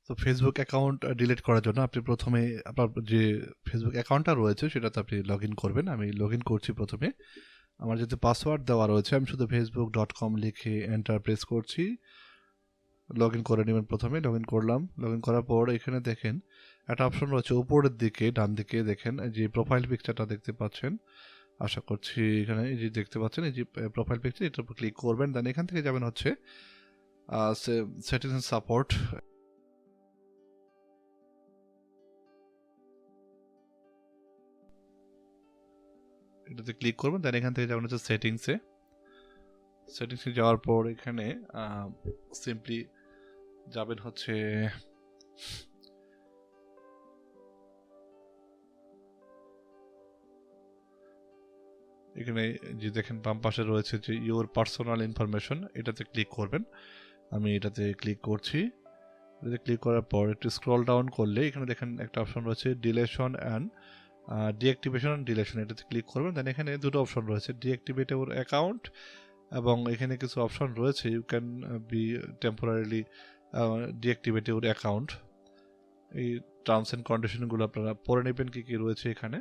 তো Facebook account delete করার জন্য আপনি প্রথমে আপনার যে ফেসবুক অ্যাকাউন্টটা রয়েছে সেটাতে আপনি লগ ইন করবেন। আমি লগ ইন করছি প্রথমে। আমার যেহেতু পাসওয়ার্ড দেওয়া রয়েছে আমি শুধু facebook.com লিখে এন্টার প্রেস করছি। লগ ইন করে নেবেন প্রথমে। লগ ইন করলাম। লগ ইন করার পর এখানে দেখেন একটা অপশন রয়েছে উপরের দিকে ডান দিকে দেখেন যে প্রোফাইল পিকচারটা দেখতে পাচ্ছেন। আশা করছি এখানে এই যে দেখতে পাচ্ছেন এই যে প্রোফাইল পিকচার, এটার উপর ক্লিক করবেন। দেন এখান থেকে যাবেন হচ্ছে সেটিংস এন্ড সাপোর্ট। এটাতে ক্লিক করবেন। দেন এখান থেকে যাবেন হচ্ছে সেটিংসে যাওয়ার পর এখানে সিম্পলি যাবেন হচ্ছে এখানে যে দেখেন বাম পাশে রয়েছে যে ইউর পার্সোনাল ইনফরমেশন, এটাতে ক্লিক করবেন। আমি এটাতে ক্লিক করছি। এটাতে ক্লিক করার পর একটু স্ক্রল ডাউন করলে এখানে দেখেন একটা অপশন রয়েছে deletion and deactivation and deletion, এটাতে ক্লিক করবেন। দেন এখানে দুটো অপশন রয়েছে, ডিঅ্যাক্টিভেট ইউর অ্যাকাউন্ট এবং এখানে কিছু অপশন রয়েছে you can be temporarily deactivate your account. এই টার্মস অ্যান্ড কন্ডিশনগুলো আপনারা পড়ে নেবেন কী কী রয়েছে এখানে,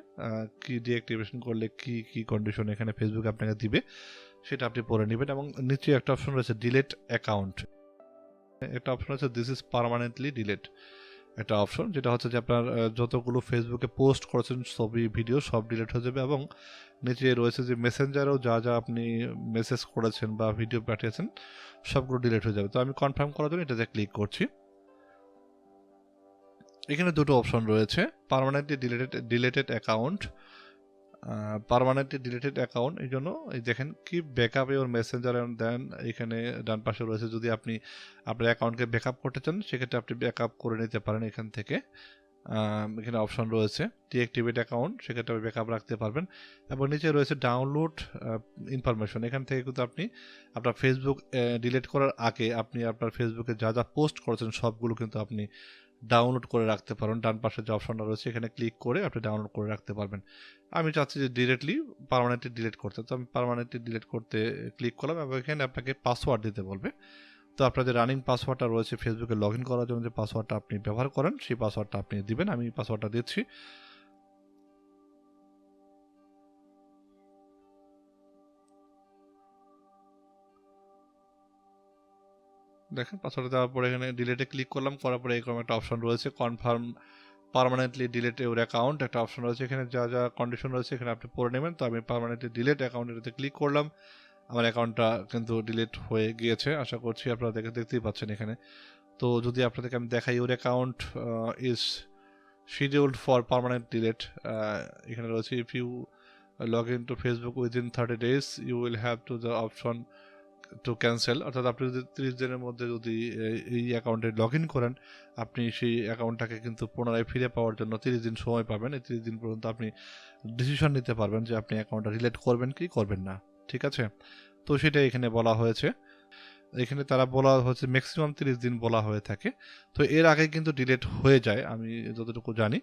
কি ডিঅ্যাক্টিভেশন করলে কি কি কন্ডিশন এখানে ফেসবুক আপনাকে দিবে সেটা আপনি পড়ে নেবেন। এবং নিচে একটা অপশন রয়েছে ডিলেট অ্যাকাউন্ট, একটা অপশন আছে দিস ইজ পার্মানেন্টলি ডিলেট, একটা অপশন যেটা হচ্ছে যে আপনার যতগুলো ফেসবুকে পোস্ট করেছেন ছবি ভিডিও সব ডিলিট হয়ে যাবে। এবং নিচে রয়েছে যে মেসেঞ্জারেও যা যা আপনি মেসেজ করেছেন বা ভিডিও পাঠিয়েছেন সবগুলো ডিলিট হয়ে যাবে। তো আমি কনফার্ম করার জন্য এটাতে ক্লিক করছি। এখানে দুটো অপশন রয়েছে, permanently deleted account, permanently deleted account এই জন্য এই দেখেন কি backup your messenger and then এখানে ডান পাশে রয়েছে যদি আপনি আপনার অ্যাকাউন্টকে ব্যাকআপ করতে চান সেক্ষেত্রে আপনি ব্যাকআপ করে নিতে পারেন এখান থেকে। এখানে অপশন রয়েছে ডিঅ্যাক্টিভেট অ্যাকাউন্ট, সেক্ষেত্রে আপনি ব্যাকআপ রাখতে পারবেন। এবং নিচে রয়েছে ডাউনলোড ইনফরমেশন, এখান থেকে কিন্তু আপনি আপনার ফেসবুক ডিলিট করার আগে আপনি আপনার ফেসবুকে যা যা পোস্ট করেছেন সবগুলো কিন্তু আপনি ডাউনলোড করে রাখতে পারেন। ডান পাশে যে অপশনটা রয়েছে এখানে ক্লিক করে আপনি ডাউনলোড করে রাখতে পারবেন। আমি চাচ্ছি যে ডিরেক্টলি পার্মানেন্টলি ডিলিট করতে, তো আমি পার্মানেন্টলি ডিলিট করতে ক্লিক করলাম এবং এখানে আপনাকে পাসওয়ার্ড দিতে বলবে। তো আপনার যে রানিং পাসওয়ার্ডটা রয়েছে ফেসবুকে লগ ইন করার জন্য যে পাসওয়ার্ডটা আপনি ব্যবহার করেন সেই পাসওয়ার্ডটা আপনি দিবেন। আমি পাসওয়ার্ডটা দিচ্ছি। দেখেন পাসওয়ার্ড দেওয়ার পরে এখানে ডিলিটে ক্লিক করলাম, করার পরে এরকম একটা অপশন রয়েছে confirm permanently delete your account, একটা অপশন রয়েছে এখানে যা যা কন্ডিশন রয়েছে এখানে আপনি পড়ে নেবেন। তো আমি পার্মানেন্টলি ডিলিট অ্যাকাউন্টে ক্লিক করলাম, আমার অ্যাকাউন্টটা কিন্তু ডিলিট হয়ে গিয়েছে। আশা করছি আপনারা দেখতেই পাচ্ছেন এখানে। তো যদি আপনাদেরকে আমি দেখাই your account is scheduled for permanent delete, এখানে রয়েছে if you log in to Facebook within 30 days you will have to the option to cancel, অর্থাৎ আপনি যদি 30 দিনের মধ্যে যদি এই অ্যাকাউন্টে লগ ইন করেন আপনি সেই অ্যাকাউন্টটাকে কিন্তু পুনরায় ফিরে পাওয়ার জন্য 30 দিন সময় পাবেন। এই 30 দিন পর্যন্ত আপনি ডিসিশন নিতে পারবেন যে আপনি অ্যাকাউন্টটা রিলেট করবেন কি করবেন না, ঠিক আছে? তো সেটা এখানে বলা হয়েছে, এখানে তারা বলা হচ্ছে ম্যাক্সিমাম 30 দিন বলা হয়ে থাকে। তো এর আগে কিন্তু ডিলিট হয়ে যায় আমি যতটুকু জানি।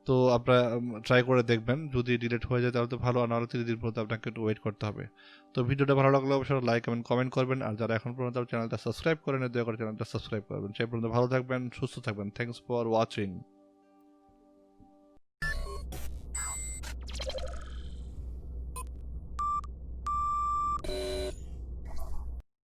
তো আপনারা ট্রাই করে দেখবেন, যদি ডিলিট হয়ে যায় তাহলে তো ভালো, আর নাহলে 30 দিন পর্যন্ত আপনাকে একটু ওয়েট করতে হবে। তো ভিডিওটা ভালো লাগলে অবশ্যই লাইক এবং কমেন্ট করবেন, আর যারা এখন পর্যন্ত চ্যানেলটা সাবস্ক্রাইব করেন দয়া করে চ্যানেলটা সাবস্ক্রাইব করবেন। সেই পর্যন্ত ভালো থাকবেন, সুস্থ থাকবেন। Thanks for watching.